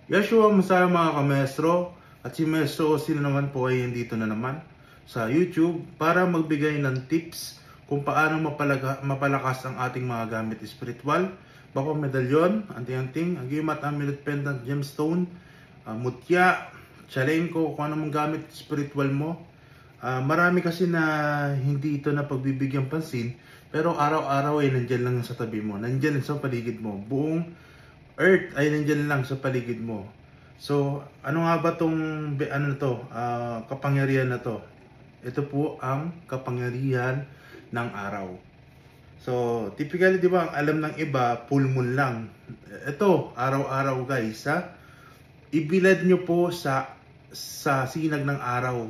Yeshua Masaya mga kamestro, at si Maestro Osil naman po ay dito na naman sa YouTube para magbigay ng tips kung paano mapalakas ang ating mga gamit espiritual. Bako medalyon, anting-anting, agimat amulet pendant gemstone, mutya, chalenko, kung ano mong gamit espiritual mo. Marami kasi na hindi ito na pagbibigyan pansin, pero araw-araw ay nandyan lang sa tabi mo, nandyan sa paligid mo. Buong Earth ay nandyan lang sa paligid mo. So, ano nga ba tong kapangyarihan na to? Ito po ang kapangyarihan ng araw. So, typically, di ba, ang alam ng iba, full moon lang. Ito, araw-araw guys, ha? Ibilad nyo po sa sinag ng araw.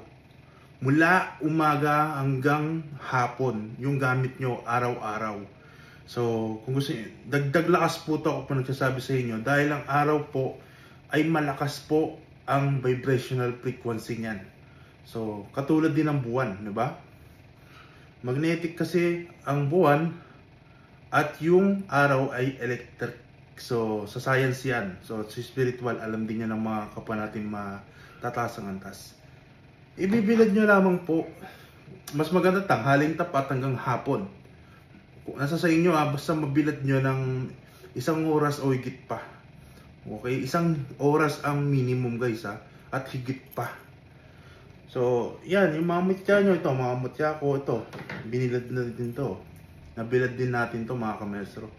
Mula umaga hanggang hapon, yung gamit nyo araw-araw. So, kung gusto niyo, dagdag lakas po ito ako nagsasabi sa inyo dahil ang araw po ay malakas po ang vibrational frequency niyan. So, katulad din ng buwan, di ba? Magnetic kasi ang buwan at yung araw ay electric. So, sa science yan. So, sa spiritual, alam din yan ng mga kapwa natin matataas ang antas. Ibibilad nyo lamang po, mas maganda tanghaling tapat hanggang hapon. Nasa sa inyo basta mabilat nyo ng 1 oras o higit pa. Okay, 1 oras ang minimum guys at higit pa. So, yan, yung mga mutya nyo, ito, mga mutya ko, ito, binilad na din to. Nabilad din natin to mga kamestro.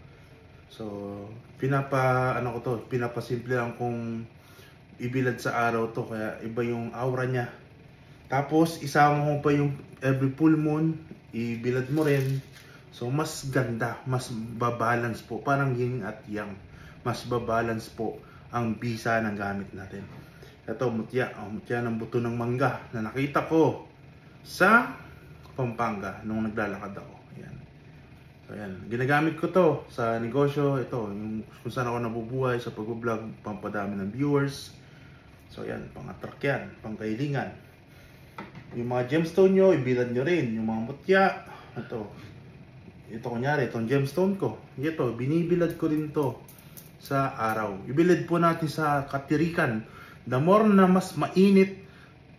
So, pinapasimple lang kung ibilad sa araw to, kaya iba yung aura niya. Tapos, isama mo pa yung every full moon, ibilad mo rin. So, mas ganda, mas babalance po. Parang yin at yang. Mas babalance po ang bisa ng gamit natin. Ito, mutya. Mutya ng buto ng mangga na nakita ko sa Pampanga nung naglalakad ako. Ayan. So, ayan. Ginagamit ko to sa negosyo. Ito, yung kung saan ako nabubuhay sa pag-vlog, pampadami ng viewers. So, ayan. Pang-attract yan. Pang-kailingan. Yung mga gemstone nyo, ibilad nyo rin. Yung mga mutya. Ito kunyari, itong gemstone ko. Ito, binibilad ko rin to sa araw. Ibilad po natin sa katirikan. The more na mas mainit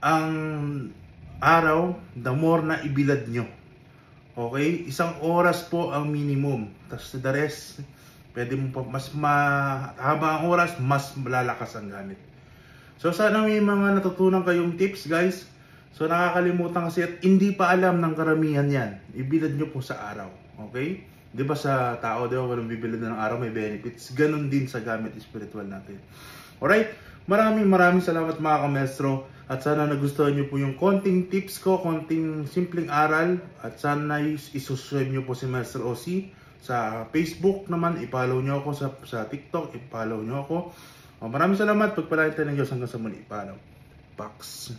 ang araw, the more na ibilad nyo. Okay? 1 oras po ang minimum. Tapos the rest, pwede mo pa, mas mahaba ang oras, mas malalakas ang gamit. So sana may mga natutunan kayong tips guys. So nakakalimutan kasi at hindi pa alam ng karamihan yan. Ibilad nyo po sa araw. Okay? Di ba sa tao, di ba, walang bibilad ng araw may benefits. Ganon din sa gamit spiritual natin. Alright? Maraming salamat mga kamestro. At sana nagustuhan nyo po yung konting tips ko, konting simpleng aral. At sana isusubscribe nyo po si Master OC. Sa Facebook naman, i-follow nyo ako. Sa TikTok, i-follow nyo ako. Maraming salamat. Pagpalain tayo ng Diyos hanggang sa muli. Paano? Pax.